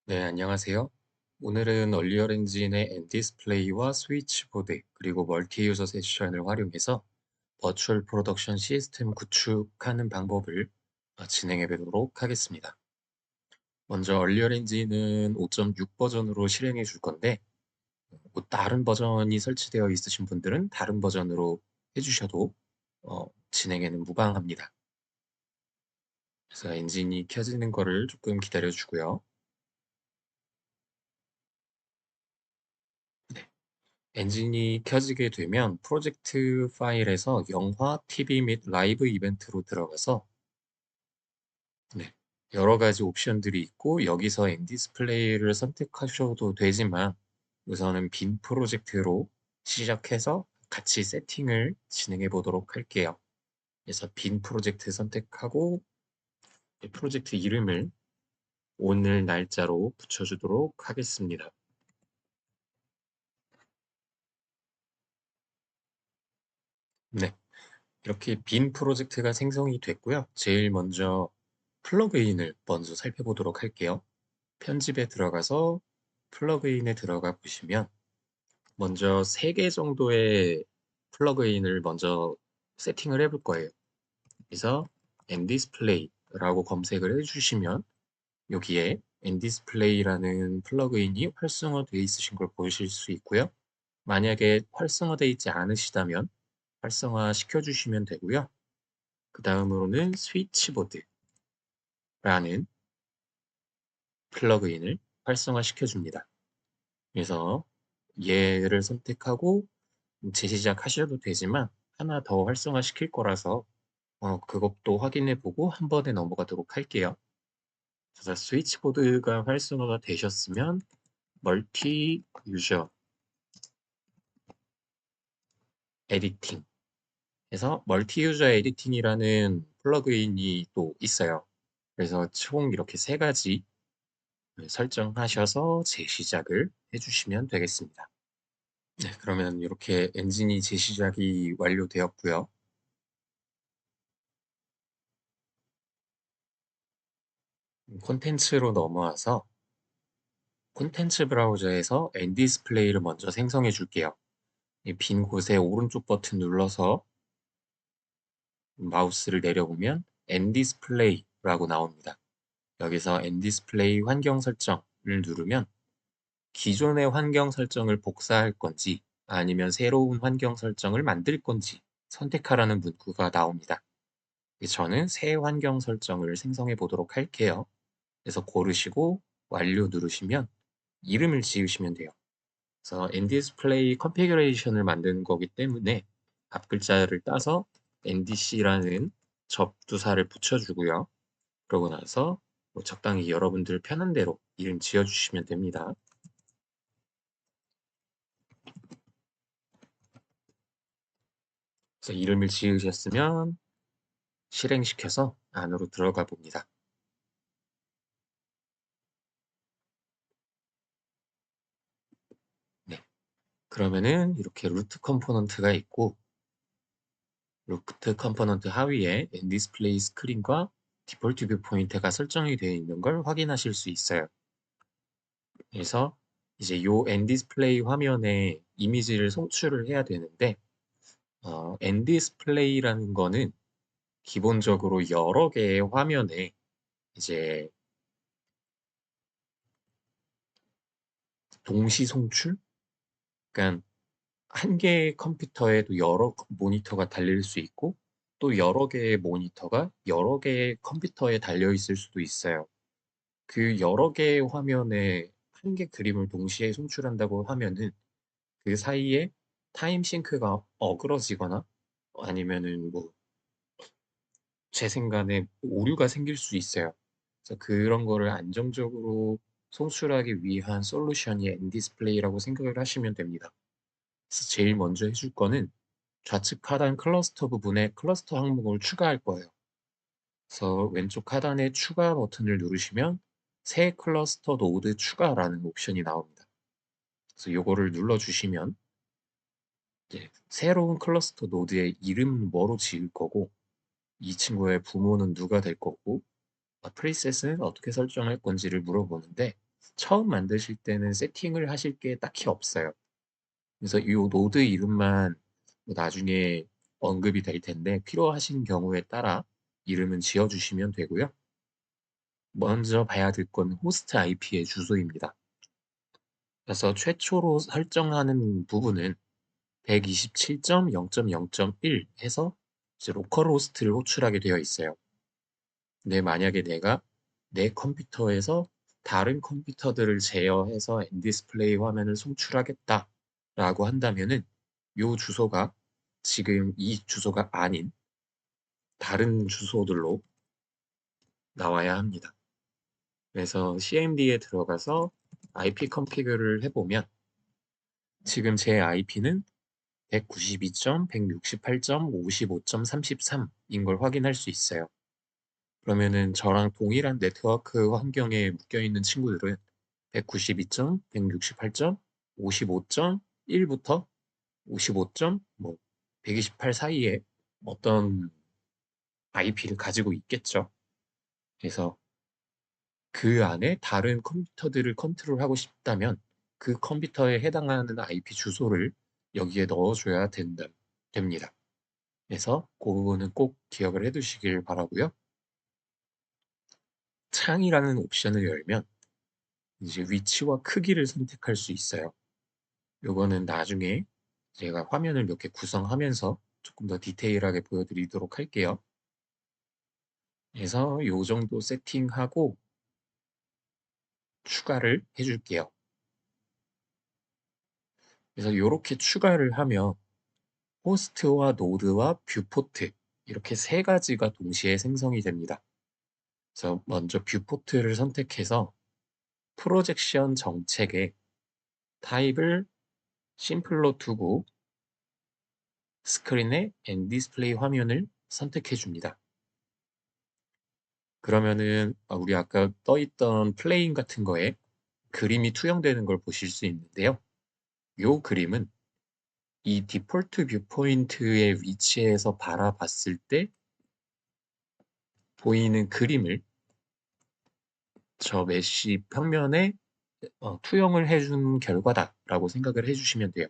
네, 안녕하세요. 오늘은 얼리얼 엔진의 엔디스플레이와 스위치보드, 그리고 멀티 유저 세션을 활용해서 버추얼 프로덕션 시스템 구축하는 방법을 진행해 보도록 하겠습니다. 먼저 얼리얼 엔진은 5.6 버전으로 실행해 줄 건데, 뭐 다른 버전이 설치되어 있으신 분들은 다른 버전으로 해주셔도 진행에는 무방합니다. 그래서 엔진이 켜지는 거를 조금 기다려 주고요. 엔진이 켜지게 되면 프로젝트 파일에서 영화, TV 및 라이브 이벤트로 들어가서 네, 여러 가지 옵션들이 있고 여기서 엔디스플레이를 선택하셔도 되지만 우선은 빈 프로젝트로 시작해서 같이 세팅을 진행해 보도록 할게요. 그래서 빈 프로젝트 선택하고 프로젝트 이름을 오늘 날짜로 붙여주도록 하겠습니다. 네. 이렇게 빈 프로젝트가 생성이 됐고요. 제일 먼저 플러그인을 먼저 살펴보도록 할게요. 편집에 들어가서 플러그인에 들어가 보시면 먼저 3개 정도의 플러그인을 먼저 세팅을 해볼 거예요. 그래서 nDisplay라고 검색을 해주시면 여기에 nDisplay라는 플러그인이 활성화되어 있으신 걸 보실 수 있고요. 만약에 활성화되어 있지 않으시다면 활성화 시켜주시면 되고요. 그 다음으로는 스위치보드라는 플러그인을 활성화시켜 줍니다. 그래서 얘를 선택하고 재시작 하셔도 되지만 하나 더 활성화시킬 거라서 그것도 확인해 보고 한 번에 넘어가도록 할게요. 그래서 스위치보드가 활성화가 되셨으면 멀티 유저 에디팅 해서 멀티 유저 에디팅이라는 플러그인이 또 있어요. 그래서 총 이렇게 3가지 설정하셔서 재시작을 해주시면 되겠습니다. 네, 그러면 이렇게 엔진이 재시작이 완료되었고요. 콘텐츠로 넘어와서 콘텐츠 브라우저에서 엔디스플레이를 먼저 생성해 줄게요. 이 빈 곳에 오른쪽 버튼 눌러서 마우스를 내려보면 엔디스플레이라고 나옵니다. 여기서 엔디스플레이 환경 설정을 누르면 기존의 환경 설정을 복사할 건지 아니면 새로운 환경 설정을 만들 건지 선택하라는 문구가 나옵니다. 저는 새 환경 설정을 생성해 보도록 할게요. 그래서 고르시고 완료 누르시면 이름을 지으시면 돼요. 그래서 nDisplay 컨피그레이션을 만드는 거기 때문에 앞 글자를 따서 ndc라는 접두사를 붙여주고요. 그러고 나서 뭐 적당히 여러분들 편한 대로 이름 지어주시면 됩니다. 그래서 이름을 지으셨으면 실행시켜서 안으로 들어가 봅니다. 네. 그러면은 이렇게 루트 컴포넌트가 있고 루트 컴포넌트 하위에 nDisplay 스크린과 디폴트 뷰 포인트가 설정이 되어 있는 걸 확인하실 수 있어요. 그래서 이제 요 nDisplay이 화면에 이미지를 송출을 해야 되는데 nDisplay라는 거는 기본적으로 여러 개의 화면에 이제 동시 송출? 그러니까 한 개의 컴퓨터에도 여러 모니터가 달릴 수 있고 또 여러 개의 모니터가 여러 개의 컴퓨터에 달려 있을 수도 있어요. 그 여러 개의 화면에 한 개 그림을 동시에 송출한다고 하면은 그 사이에 타임 싱크가 어그러지거나 아니면은 뭐 재생간에 오류가 생길 수 있어요. 그래서 그런 거를 안정적으로 송출하기 위한 솔루션이 nDisplay라고 생각을 하시면 됩니다. 그래서 제일 먼저 해줄 거는 좌측 하단 클러스터 부분에 클러스터 항목을 추가할 거예요. 그래서 왼쪽 하단에 추가 버튼을 누르시면 새 클러스터 노드 추가라는 옵션이 나옵니다. 그래서 요거를 눌러주시면 이제 새로운 클러스터 노드의 이름은 뭐로 지을 거고 이 친구의 부모는 누가 될 거고 프리셋은 어떻게 설정할 건지를 물어보는데 처음 만드실 때는 세팅을 하실 게 딱히 없어요. 그래서 이 노드 이름만 뭐 나중에 언급이 될 텐데 필요하신 경우에 따라 이름은 지어주시면 되고요. 먼저 봐야 될 건 호스트 IP의 주소입니다. 그래서 최초로 설정하는 부분은 127.0.0.1 해서 이제 로컬 호스트를 호출하게 되어 있어요. 근데 만약에 내가 내 컴퓨터에서 다른 컴퓨터들을 제어해서 엔디스플레이 화면을 송출하겠다라고 한다면은 이 주소가 지금 이 주소가 아닌 다른 주소들로 나와야 합니다. 그래서 CMD에 들어가서 IP 컨피그를 해보면 지금 제 IP는 192.168.55.33인 걸 확인할 수 있어요. 그러면은 저랑 동일한 네트워크 환경에 묶여있는 친구들은 192.168.55.1부터 55.128 사이에 어떤 IP를 가지고 있겠죠. 그래서 그 안에 다른 컴퓨터들을 컨트롤하고 싶다면 그 컴퓨터에 해당하는 IP 주소를 여기에 넣어줘야 됩니다. 그래서 그 부분은 꼭 기억을 해두시길 바라고요. 창이라는 옵션을 열면 이제 위치와 크기를 선택할 수 있어요. 요거는 나중에 제가 화면을 몇 개 구성하면서 조금 더 디테일하게 보여드리도록 할게요. 그래서 요 정도 세팅하고 추가를 해줄게요. 그래서 이렇게 추가를 하면 호스트와 노드와 뷰포트 이렇게 세 가지가 동시에 생성이 됩니다. 그래서 먼저 뷰포트를 선택해서 프로젝션 정책에 타입을 심플로 두고 스크린에 엔디스플레이 화면을 선택해 줍니다. 그러면은 우리 아까 떠있던 플레인 같은 거에 그림이 투영되는 걸 보실 수 있는데요. 이 그림은 이 디폴트 뷰포인트의 위치에서 바라봤을 때 보이는 그림을 저 메쉬 평면에 투영을 해준 결과다라고 생각을 해주시면 돼요.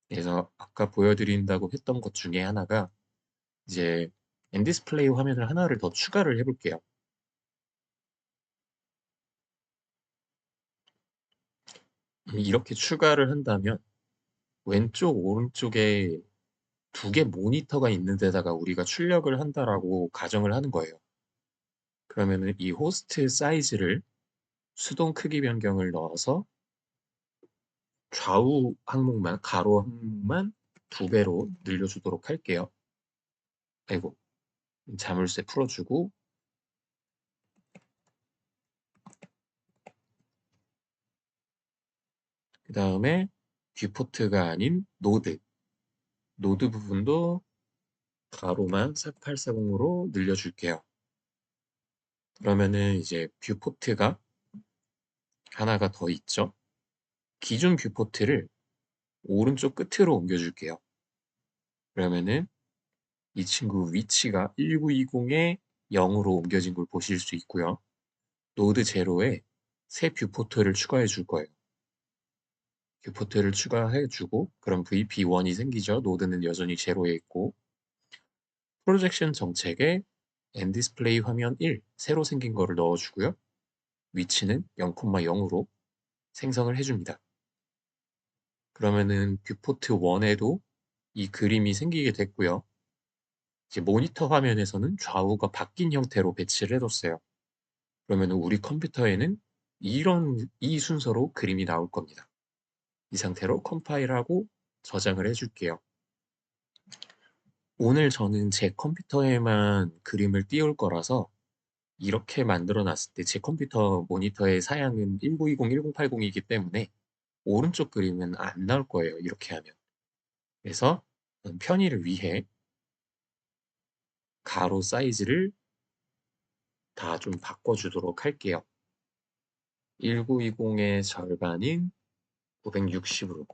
그래서 아까 보여드린다고 했던 것 중에 하나가 이제 엔디스플레이 화면을 하나를 더 추가를 해볼게요. 이렇게 추가를 한다면 왼쪽 오른쪽에 두 개 모니터가 있는 데다가 우리가 출력을 한다라고 가정을 하는 거예요. 그러면은 이 호스트 사이즈를 수동 크기 변경을 넣어서 좌우 항목만 가로 항목만 2배로 늘려주도록 할게요. 아이고 자물쇠 풀어주고 그 다음에 뷰포트가 아닌 노드 부분도 가로만 4840으로 늘려줄게요. 그러면은 이제 뷰포트가 하나가 더 있죠. 기존 뷰포트를 오른쪽 끝으로 옮겨줄게요. 그러면은 이 친구 위치가 1920에 0으로 옮겨진 걸 보실 수 있고요. 노드 제로에 새 뷰포트를 추가해 줄 거예요. 뷰포트를 추가해 주고 그럼 VP1이 생기죠. 노드는 여전히 제로에 있고 프로젝션 정책에 엔디스플레이 화면 1 새로 생긴 거를 넣어주고요. 위치는 0,0으로 생성을 해줍니다. 그러면은 뷰포트 1에도 이 그림이 생기게 됐고요. 이제 모니터 화면에서는 좌우가 바뀐 형태로 배치를 해뒀어요. 그러면 우리 컴퓨터에는 이 순서로 그림이 나올 겁니다. 이 상태로 컴파일하고 저장을 해줄게요. 오늘 저는 제 컴퓨터에만 그림을 띄울 거라서 이렇게 만들어 놨을 때 제 컴퓨터 모니터의 사양은 1920, 1080이기 때문에 오른쪽 그림은 안 나올 거예요. 이렇게 하면. 그래서 편의를 위해 가로 사이즈를 다 좀 바꿔주도록 할게요. 1920의 절반인 960으로.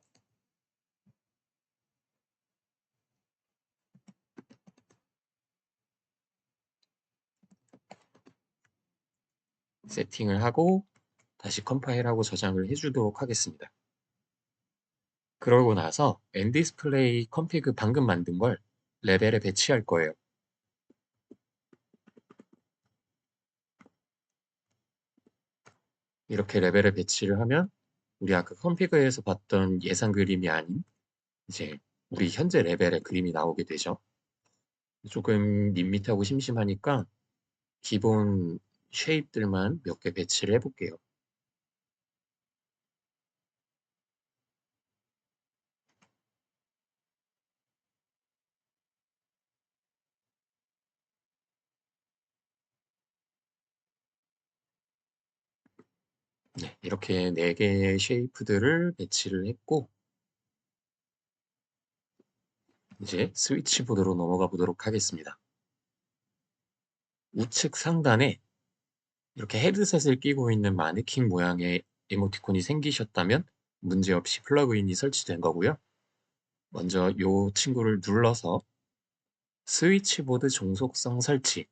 세팅을 하고 다시 컴파일하고 저장을 해주도록 하겠습니다. 그러고 나서 nDisplay config 방금 만든 걸 레벨에 배치할 거예요. 이렇게 레벨에 배치를 하면 우리 아까 config에서 봤던 예상 그림이 아닌 이제 우리 현재 레벨의 그림이 나오게 되죠. 조금 밋밋하고 심심하니까 기본 쉐입들만 몇 개 배치를 해볼게요. 네, 이렇게 4개의 쉐이프들을 배치를 했고 이제 스위치보드로 넘어가 보도록 하겠습니다. 우측 상단에 이렇게 헤드셋을 끼고 있는 마네킹 모양의 이모티콘이 생기셨다면 문제없이 플러그인이 설치된 거고요. 먼저 이 친구를 눌러서 스위치보드 종속성 설치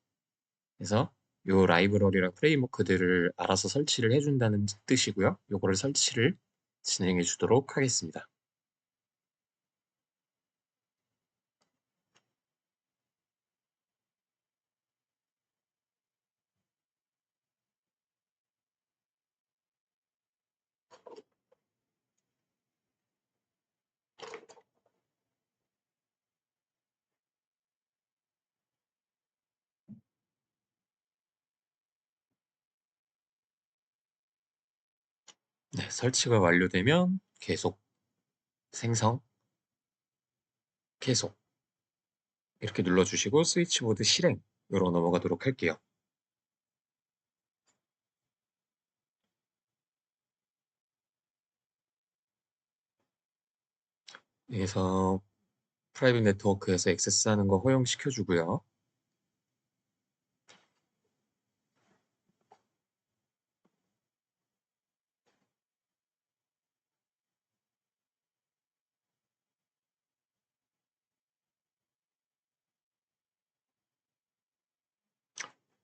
해서 이 라이브러리랑 프레임워크들을 알아서 설치를 해준다는 뜻이고요. 요거를 설치를 진행해 주도록 하겠습니다. 네, 설치가 완료되면 계속 생성, 계속 이렇게 눌러주시고 스위치보드 실행으로 넘어가도록 할게요. 여기서 프라이빗 네트워크에서 액세스하는 거 허용시켜주고요.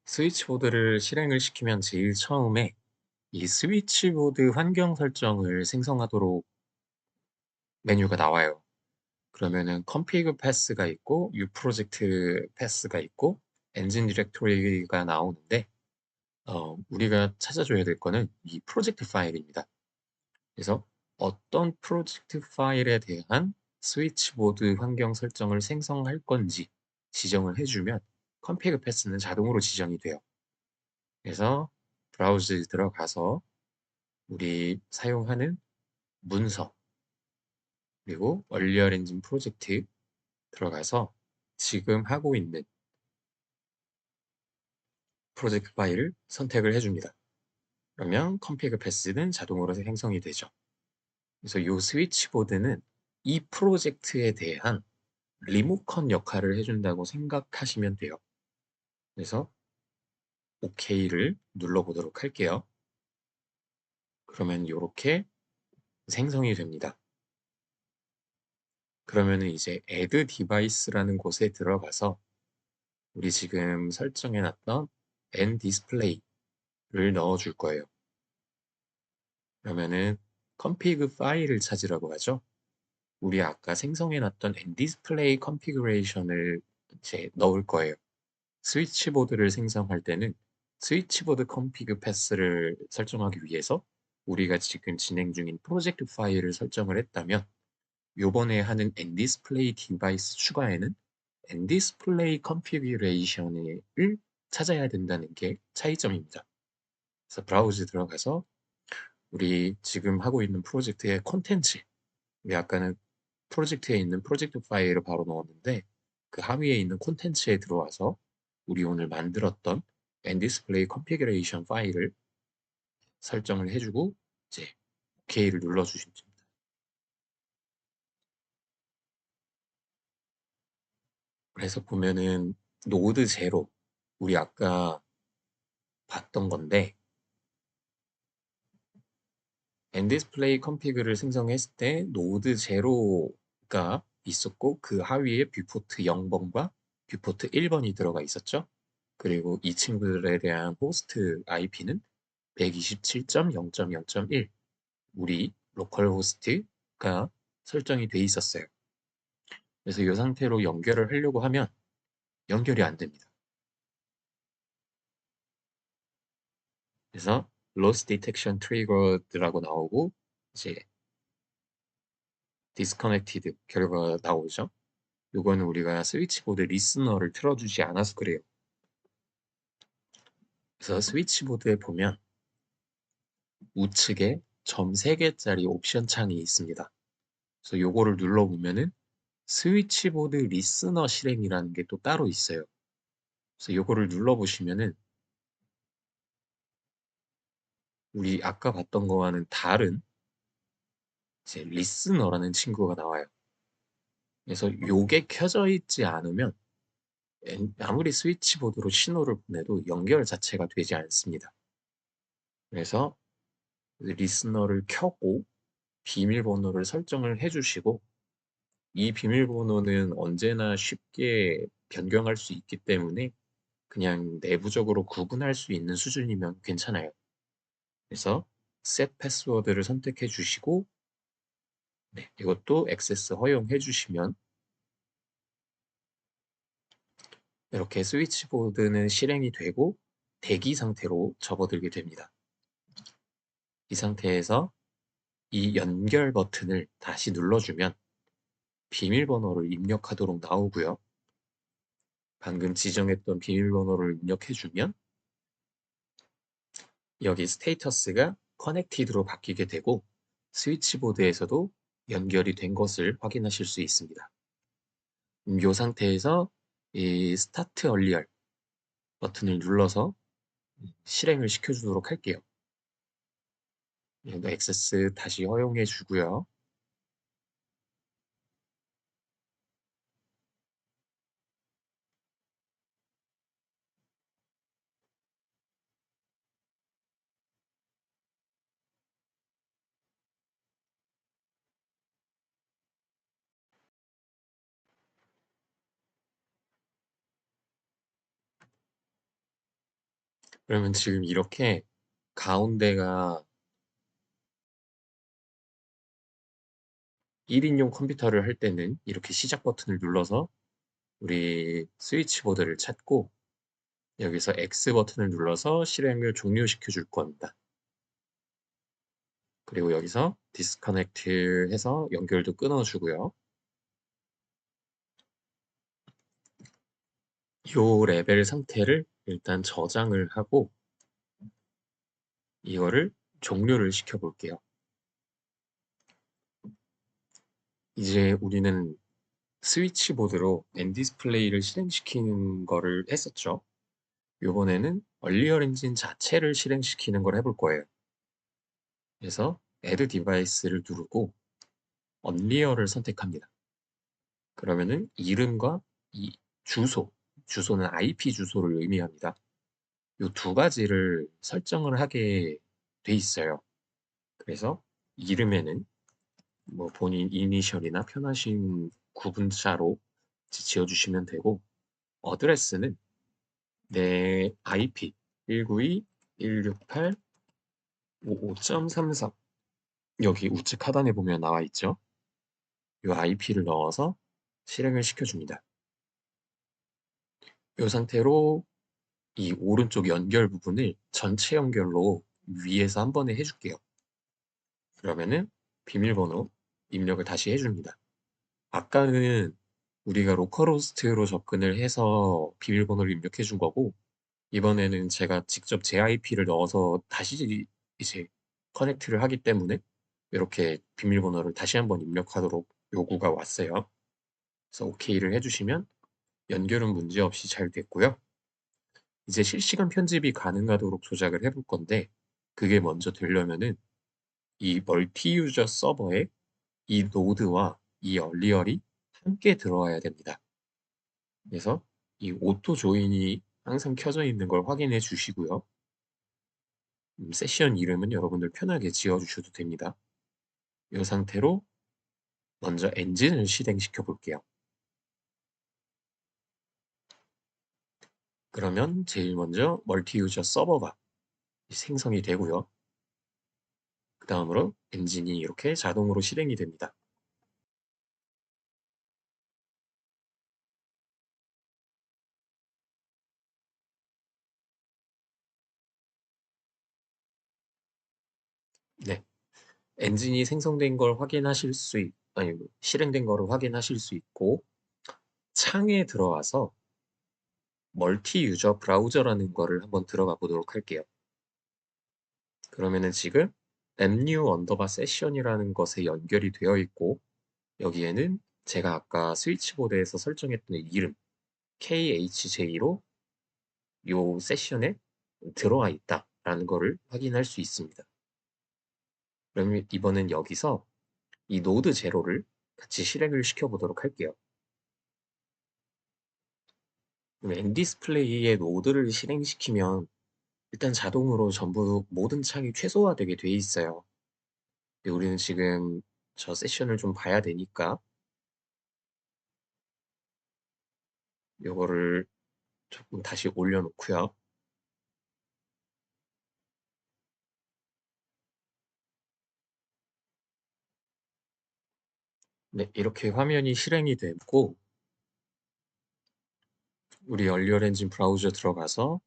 스위치보드를 실행을 시키면 제일 처음에 이 스위치보드 환경 설정을 생성하도록 메뉴가 나와요. 그러면은 config 패스가 있고 uproject 패스가 있고 엔진 디렉토리가 나오는데 우리가 찾아줘야 될 거는 이 프로젝트 파일입니다. 그래서 어떤 프로젝트 파일에 대한 스위치보드 환경 설정을 생성할 건지 지정을 해주면 config 패스는 자동으로 지정이 돼요. 그래서 브라우저에 들어가서 우리 사용하는 문서 그리고 얼리얼 엔진 프로젝트 들어가서 지금 하고 있는 프로젝트 파일을 선택을 해줍니다. 그러면 config 패스는 자동으로 생성이 되죠. 그래서 이 스위치보드는 이 프로젝트에 대한 리모컨 역할을 해준다고 생각하시면 돼요. 그래서 OK를 눌러보도록 할게요. 그러면 이렇게 생성이 됩니다. 그러면 이제 add device라는 곳에 들어가서 우리 지금 설정해놨던 nDisplay를 넣어줄 거예요. 그러면은 config 파일을 찾으라고 하죠. 우리 아까 생성해놨던 nDisplay configuration을 이제 넣을 거예요. 스위치보드를 생성할 때는 스위치보드 config 패스를 설정하기 위해서 우리가 지금 진행 중인 프로젝트 파일을 설정을 했다면 요번에 하는 nDisplay 디바이스 추가에는 nDisplay configuration을 찾아야 된다는 게 차이점입니다. 그래서 브라우저 들어가서 우리 지금 하고 있는 프로젝트의 콘텐츠 우리 아까는 프로젝트에 있는 프로젝트 파일을 바로 넣었는데 그 하위에 있는 콘텐츠에 들어와서 우리 오늘 만들었던 nDisplay configuration 파일을 설정을 해주고 이제 OK를 눌러주시면 됩니다. 그래서 보면은 노드 제로 우리 아까 봤던 건데 nDisplay config를 생성했을 때 노드 제로가 있었고 그 하위에 뷰포트 0번과 뷰포트 1번이 들어가 있었죠. 그리고 이 친구들에 대한 호스트 IP는 127.0.0.1 우리 로컬 호스트가 설정이 돼 있었어요. 그래서 이 상태로 연결을 하려고 하면 연결이 안 됩니다. 그래서 loss detection triggered라고 나오고 이제 disconnected 결과가 나오죠. 이거는 우리가 스위치보드 리스너를 틀어주지 않아서 그래요. 그래서 스위치보드에 보면 우측에 점 3개짜리 옵션 창이 있습니다. 그래서 요거를 눌러보면은 스위치보드 리스너 실행이라는 게 또 따로 있어요. 그래서 요거를 눌러보시면은 우리 아까 봤던 거와는 다른 이제 리스너라는 친구가 나와요. 그래서 요게 켜져 있지 않으면 아무리 스위치보드로 신호를 보내도 연결 자체가 되지 않습니다. 그래서 리스너를 켜고 비밀번호를 설정을 해주시고 이 비밀번호는 언제나 쉽게 변경할 수 있기 때문에 그냥 내부적으로 구분할 수 있는 수준이면 괜찮아요. 그래서 set 패스워드를 선택해 주시고 네, 이것도 액세스 허용해 주시면 이렇게 스위치보드는 실행이 되고 대기 상태로 접어들게 됩니다. 이 상태에서 이 연결 버튼을 다시 눌러주면 비밀번호를 입력하도록 나오고요. 방금 지정했던 비밀번호를 입력해주면 여기 스테이터스가 커넥티드로 바뀌게 되고 스위치보드에서도 연결이 된 것을 확인하실 수 있습니다. 이 상태에서 이 스타트 얼리얼 버튼을 눌러서 실행을 시켜주도록 할게요. 얘도 액세스 다시 허용해 주고요. 그러면 지금 이렇게 가운데가 1인용 컴퓨터를 할 때는 이렇게 시작 버튼을 눌러서 우리 스위치보드를 찾고 여기서 X 버튼을 눌러서 실행을 종료시켜 줄 겁니다. 그리고 여기서 디스커넥트 해서 연결도 끊어주고요. 이 레벨 상태를 일단 저장을 하고 이거를 종료를 시켜볼게요. 이제 우리는 스위치보드로 엔디스플레이를 실행시키는 거를 했었죠. 이번에는 얼리얼 엔진 자체를 실행시키는 걸 해볼 거예요. 그래서 Add Device를 누르고 언리얼을 선택합니다. 그러면은 이름과 이 주소는 IP 주소를 의미합니다. 이 두 가지를 설정을 하게 돼 있어요. 그래서 이름에는 뭐 본인 이니셜이나 편하신 구분자로 지어주시면 되고 어드레스는 내 IP 192.168.55.33 여기 우측 하단에 보면 나와 있죠. 이 IP를 넣어서 실행을 시켜줍니다. 이 상태로 이 오른쪽 연결 부분을 전체 연결로 위에서 한 번에 해줄게요. 그러면은 비밀번호 입력을 다시 해줍니다. 아까는 우리가 로컬호스트로 접근을 해서 비밀번호를 입력해 준 거고 이번에는 제가 직접 제 IP를 넣어서 다시 이제 커넥트를 하기 때문에 이렇게 비밀번호를 다시 한번 입력하도록 요구가 왔어요. 그래서 OK를 해주시면 연결은 문제없이 잘 됐고요. 이제 실시간 편집이 가능하도록 조작을 해볼 건데 그게 먼저 되려면은 이 멀티 유저 서버에 이 노드와 이 얼리얼이 함께 들어와야 됩니다. 그래서 이 오토 조인이 항상 켜져 있는 걸 확인해 주시고요. 세션 이름은 여러분들 편하게 지어주셔도 됩니다. 이 상태로 먼저 엔진을 실행시켜 볼게요. 그러면 제일 먼저 멀티 유저 서버가 생성이 되고요. 그 다음으로 엔진이 이렇게 자동으로 실행이 됩니다. 네. 엔진이 생성된 걸 확인하실 수 아니, 실행된 거를 확인하실 수 있고, 창에 들어와서 멀티 유저 브라우저라는 거를 한번 들어가 보도록 할게요. 그러면은 지금 앱뉴 언더바 세션이라는 것에 연결이 되어 있고, 여기에는 제가 아까 스위치보드에서 설정했던 이름 KHJ로 요 세션에 들어와 있다라는 거를 확인할 수 있습니다. 그러면 이번엔 여기서 이 노드 제로를 같이 실행을 시켜보도록 할게요. 그럼 엔디스플레이의 노드를 실행시키면 일단 자동으로 전부 모든 창이 최소화되게 돼 있어요. 근데 우리는 지금 저 세션을 좀 봐야 되니까 이거를 조금 다시 올려놓고요. 네, 이렇게 화면이 실행이 되고 우리 얼리얼 엔진 브라우저 들어가서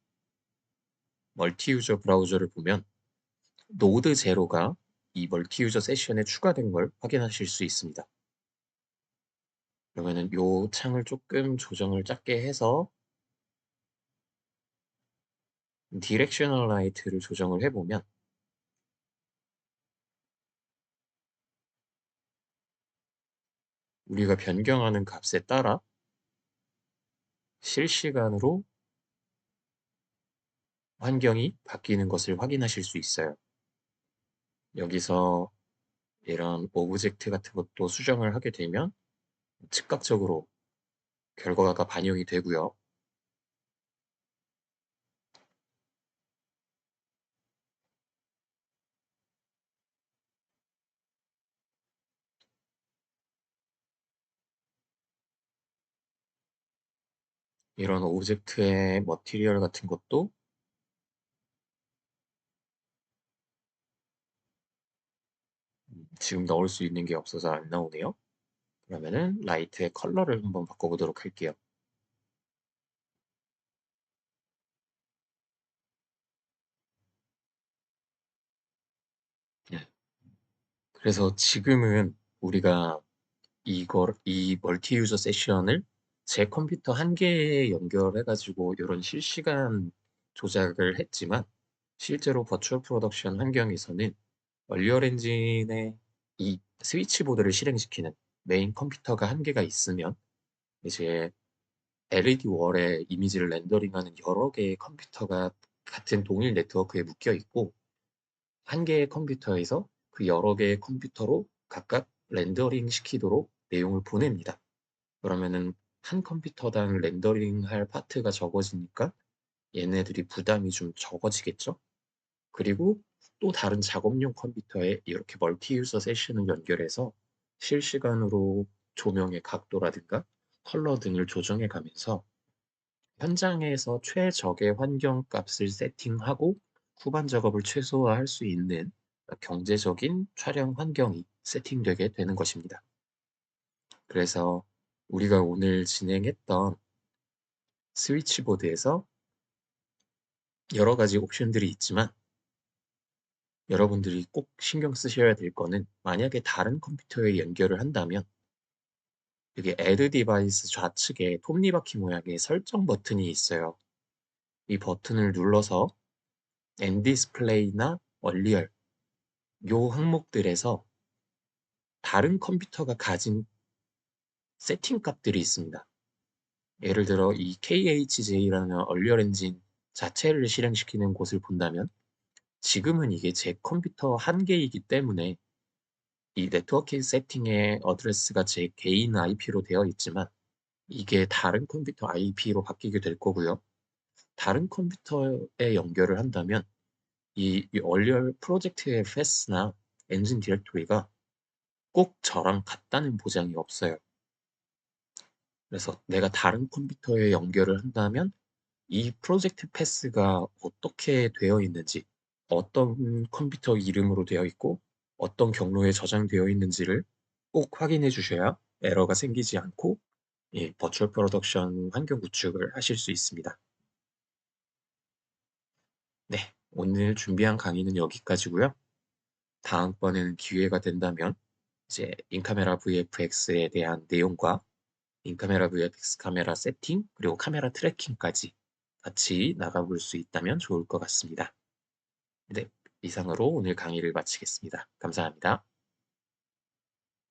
멀티 유저 브라우저를 보면 노드 제로가 이 멀티 유저 세션에 추가된 걸 확인하실 수 있습니다. 그러면은 요 창을 조금 조정을 작게 해서 디렉셔널 라이트를 조정을 해보면 우리가 변경하는 값에 따라 실시간으로 환경이 바뀌는 것을 확인하실 수 있어요. 여기서 이런 오브젝트 같은 것도 수정을 하게 되면 즉각적으로 결과가 반영이 되고요. 이런 오브젝트의 머티리얼 같은 것도 지금 넣을 수 있는 게 없어서 안 나오네요. 그러면은 라이트의 컬러를 한번 바꿔보도록 할게요. 네. 그래서 지금은 우리가 이 멀티 유저 세션을 제 컴퓨터 한 개에 연결해가지고 이런 실시간 조작을 했지만 실제로 버추얼 프로덕션 환경에서는 얼리얼 엔진의 이 스위치 보드를 실행시키는 메인 컴퓨터가 한 개가 있으면 이제 LED 월에 이미지를 렌더링하는 여러 개의 컴퓨터가 같은 동일 네트워크에 묶여 있고 한 개의 컴퓨터에서 그 여러 개의 컴퓨터로 각각 렌더링 시키도록 내용을 보냅니다. 그러면은 한 컴퓨터당 렌더링 할 파트가 적어지니까 얘네들이 부담이 좀 적어지겠죠? 그리고 또 다른 작업용 컴퓨터에 이렇게 멀티 유저 세션을 연결해서 실시간으로 조명의 각도라든가 컬러 등을 조정해 가면서 현장에서 최적의 환경 값을 세팅하고 후반 작업을 최소화할 수 있는 경제적인 촬영 환경이 세팅되게 되는 것입니다. 그래서 우리가 오늘 진행했던 스위치보드에서 여러 가지 옵션들이 있지만 여러분들이 꼭 신경 쓰셔야 될 거는 만약에 다른 컴퓨터에 연결을 한다면 여기 Add 디바이스 좌측에 톱니바퀴 모양의 설정 버튼이 있어요. 이 버튼을 눌러서 엔디스플레이나 얼리얼 요 항목들에서 다른 컴퓨터가 가진 세팅 값들이 있습니다. 예를 들어 이 KHJ라는 얼리얼 엔진 자체를 실행시키는 곳을 본다면 지금은 이게 제 컴퓨터 한 개이기 때문에 이 네트워킹 세팅의 어드레스가 제 개인 IP로 되어 있지만 이게 다른 컴퓨터 IP로 바뀌게 될 거고요. 다른 컴퓨터에 연결을 한다면 이 얼리얼 프로젝트의 패스나 엔진 디렉토리가 꼭 저랑 같다는 보장이 없어요. 그래서 내가 다른 컴퓨터에 연결을 한다면 이 프로젝트 패스가 어떻게 되어 있는지 어떤 컴퓨터 이름으로 되어 있고 어떤 경로에 저장되어 있는지를 꼭 확인해 주셔야 에러가 생기지 않고 버추얼 프로덕션 환경 구축을 하실 수 있습니다. 네, 오늘 준비한 강의는 여기까지고요. 다음번에는 기회가 된다면 이제 인카메라 VFX에 대한 내용과 인카메라 VFX 카메라 세팅 그리고 카메라 트래킹까지 같이 나가볼 수 있다면 좋을 것 같습니다. 네, 이상으로 오늘 강의를 마치겠습니다. 감사합니다.